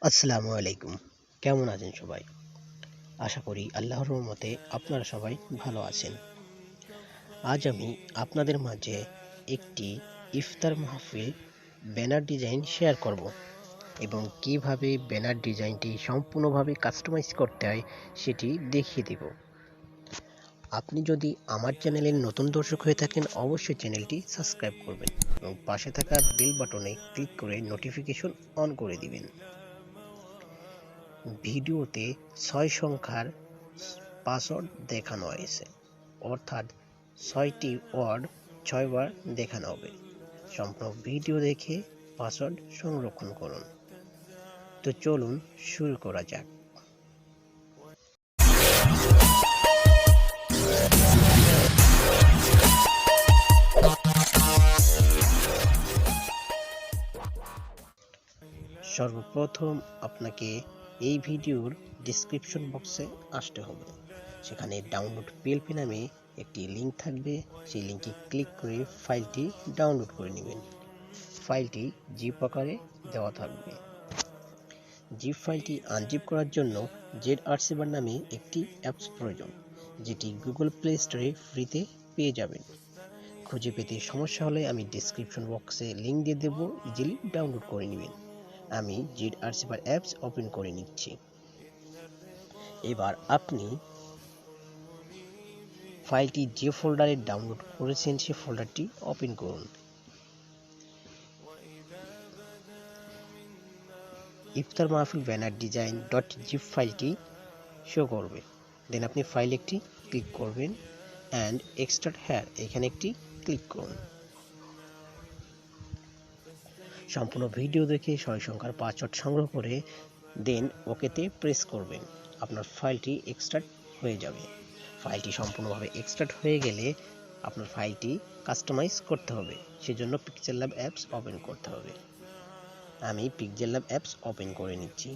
আসসালামু আলাইকুম। কেমন আছেন সবাই? আশা করি আল্লাহর রহমতে আপনারা সবাই ভালো আছেন। আজ আমি আপনাদের মাঝে একটি ইফতার মাহফিল ব্যানার ডিজাইন শেয়ার করব এবং কিভাবে ব্যানার ডিজাইনটি সম্পূর্ণভাবে কাস্টমাইজ করতে হয় সেটি দেখিয়ে দেব। আপনি যদি আমার চ্যানেলের নতুন দর্শক হয়ে থাকেন অবশ্যই চ্যানেলটি সাবস্ক্রাইব করবেন এবং পাশে থাকা বেল বাটনে ক্লিক করে নোটিফিকেশন অন করে দিবেন। ভিডিওতে ৬ সংখ্যার পাসওয়ার্ড দেখানো হয়েছে, অর্থাৎ ৬টি ওয়ার্ড ৬ বার দেখানো হবে। সম্পূর্ণ ভিডিও দেখে পাসওয়ার্ড সংরক্ষণ করুন। তো চলুন শুরু করা যাক। সর্বপ্রথম আপনাকে এই ভিডিওর ডেসক্রিপশন বক্সে আসতে হবে। সেখানে ডাউনলোড পিএলপি নামে একটি লিঙ্ক থাকবে। সেই লিঙ্কে ক্লিক করে ফাইলটি ডাউনলোড করে নেবেন। ফাইলটি জিপ আকারে দেওয়া থাকবে। জিপ ফাইলটি আনজিপ করার জন্য ZRCবার নামে একটি অ্যাপস প্রয়োজন, যেটি গুগল প্লে স্টোরে ফ্রিতে পেয়ে যাবেন। খুঁজে পেতে সমস্যা হলে আমি ডেসক্রিপশন বক্সে লিঙ্ক দিয়ে দেবো, ইজিলি ডাউনলোড করে নেবেন। আমি ZRCবার অ্যাপস ওপেন করে নিচ্ছি। এবার আপনি ফাইলটি যে ফোল্ডারে ডাউনলোড করেছেন সে ফোল্ডারটি ওপেন করুন। ইফতার মাহফিল ব্যানার ডিজাইন .zip ফাইলটি শো করবে। দেন আপনি ফাইল একটি ক্লিক করবেন অ্যান্ড এক্সট্রাক্ট হেয়ার এখানে একটি ক্লিক করুন। সম্পূর্ণ ভিডিও দেখে ৬ সংখ্যার পাসওয়ার্ড সংগ্রহ করে দেন ওকেতে প্রেস করবেন। আপনার ফাইলটি এক্সট্রাক্ট হয়ে যাবে। ফাইলটি সম্পূর্ণভাবে এক্সট্রাক্ট হয়ে গেলে আপনার ফাইলটি কাস্টমাইজ করতে হবে। সেজন্য পিকচার ল্যাব অ্যাপস ওপেন করতে হবে। আমি পিকচার ল্যাব অ্যাপস ওপেন করে নিচ্ছি।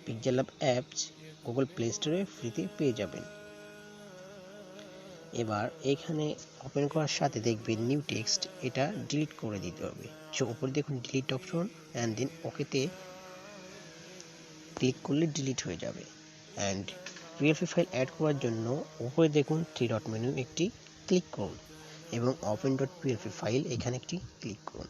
Picture lab apps Google play স্টোরে ফ্রিতে পেয়ে যাবেন। এবার এখানে ওপেন করার সাথে দেখবেন নিউ টেক্সট, এটা ডিলিট করে দিতে হবে। সো উপরে দেখুন ডিলিট অপশন অ্যান্ড দেন ওকেতে ক্লিক করলে ডিলিট হয়ে যাবে। অ্যান্ড পিএলপি ফাইল অ্যাড করার জন্য উপরে দেখুন 3 ডট মেনু একটি ক্লিক করুন এবং ওপেন ডট পিএলপি ফাইল এখানে একটি ক্লিক করুন।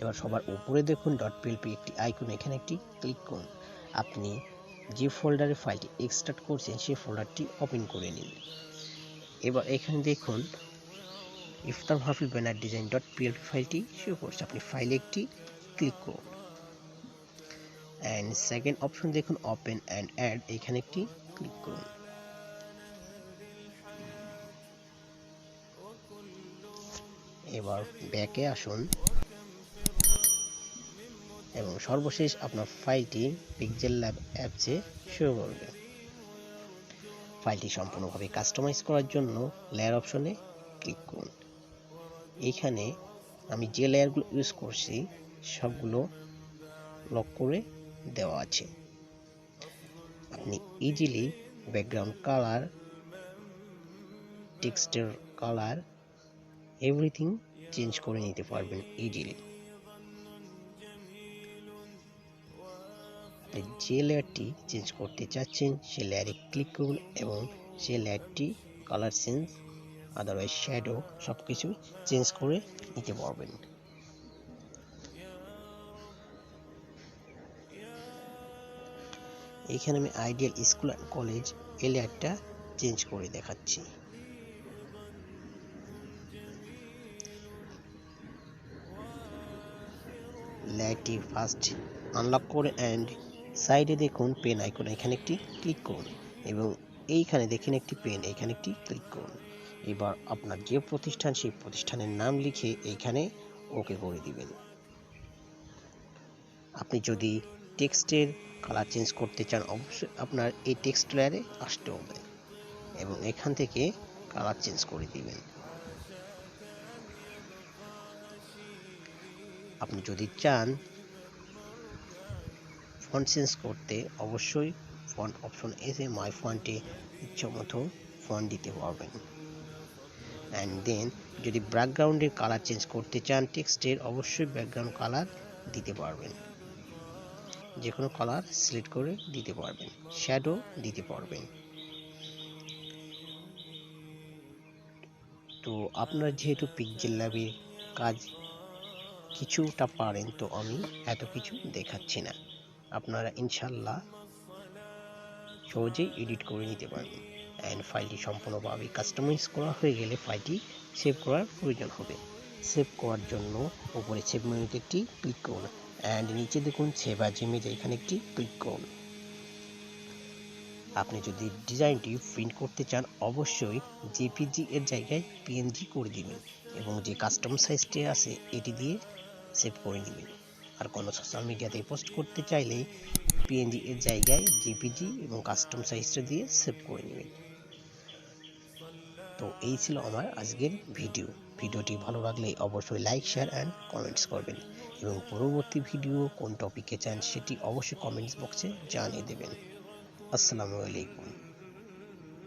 এবার সবার উপরে দেখুন ডট পিএলপি একটি আইকন, এখানে একটি ক্লিক করুন। আপনি যে ফোল্ডারে ফাইলটি এক্সট্রাক্ট করছেন সেই ফোল্ডারটি ওপেন করে নিন। এবার এখানে দেখুন ইফতার মাহফিল ব্যানার ডিজাইন .plp ফাইলটি শো করছে। আপনি ফাইলে একটি ক্লিক করুন অ্যান্ড সেকেন্ড অপশন দেখুন ওপেন অ্যান্ড অ্যাড, এখানে একটি ক্লিক করুন। এবার ব্যাকে আসুন এবং সর্বশেষ আপনার ফাইলটি পিকচার ল্যাব অ্যাপসে শো করবে। ফাইলটি সম্পূর্ণভাবে কাস্টমাইজ করার জন্য লেয়ার অপশনে ক্লিক করুন। এখানে আমি যে লেয়ারগুলো ইউজ করছি সবগুলো লক করে দেওয়া আছে। আপনি ইজিলি ব্যাকগ্রাউন্ড কালার, টেক্সটের কালার, এভরিথিং চেঞ্জ করে নিতে পারবেন ইজিলি। আপনি যে লেয়ারটি চেঞ্জ করতে চাচ্ছেন সে লেয়ারে ক্লিক করুন এবং সে লেয়ারটি কালার চেঞ্জ, আদারওয়াইজ শ্যাডো সবকিছু চেঞ্জ করে নিতে পারবেন। এখানে আমি আইডিয়াল স্কুল অ্যান্ড কলেজ এই লেয়ারটা চেঞ্জ করে দেখাচ্ছি। লেয়ারটি ফার্স্ট আনলক করে অ্যান্ড সাইডে দেখুন পেন আইকন, এখানে একটি ক্লিক করুন এবং এইখানে দেখেন একটি পেন, এখানে একটি ক্লিক করুন। এবার আপনার যে প্রতিষ্ঠান সেই প্রতিষ্ঠানের নাম লিখে এইখানে ওকে করে দিবেন। আপনি যদি টেক্সটের কালার চেঞ্জ করতে চান অবশ্যই আপনার এই টেক্সট লেয়ারে আসতে হবে এবং এখান থেকে কালার চেঞ্জ করে দিবেন। আপনি যদি চান ফন্ট চেঞ্জ করতে অবশ্যই ফন্ট অপশন এসে মাই ফন্টে ইচ্ছামতো ফন্ট দিতে পারবেন। অ্যান্ড দেন যদি ব্যাকগ্রাউন্ডের কালার চেঞ্জ করতে চান টেক্সটের অবশ্যই ব্যাকগ্রাউন্ড কালার দিতে পারবেন, যে কোনো কালার সিলেক্ট করে দিতে পারবেন, শ্যাডো দিতে পারবেন। তো আপনার যেহেতু পিক্সেল ল্যাবের কাজ কিছুটা পারেন, তো আমি এত কিছু দেখাচ্ছি না, আপনারা ইনশাল্লাহ সহজেই এডিট করে নিতে পারবেন। অ্যান্ড ফাইলটি সম্পূর্ণভাবে কাস্টমাইজ করা হয়ে গেলে ফাইলটি সেভ করার প্রয়োজন হবে। সেভ করার জন্য উপরে সেভ মেনুতে একটি ক্লিক করুন, অ্যান্ড নিচে দেখুন সেভ অ্যাজ ইমেজ, এখানে একটি ক্লিক করুন। আপনি যদি ডিজাইনটি প্রিন্ট করতে চান, অবশ্যই জেপিজি এর জায়গায় পিএনজি করে দিবেন এবং যে কাস্টম সাইজটি আছে এটি দিয়ে সেভ করে নেবেন। আর কোনো সোশ্যাল মিডিয়াতে পোস্ট করতে চাইলে পিএনজি এর জায়গায় জেপিজি এবং কাস্টম সাইজটা দিয়ে সেভ করে নেবেন। তো এই ছিল আমার আজকের ভিডিওটি ভালো লাগলে অবশ্যই লাইক, শেয়ার অ্যান্ড কমেন্টস করবেন এবং পরবর্তী ভিডিও কোন টপিকে চান সেটি অবশ্যই কমেন্টস বক্সে জানিয়ে দেবেন। আসসালামু আলাইকুম।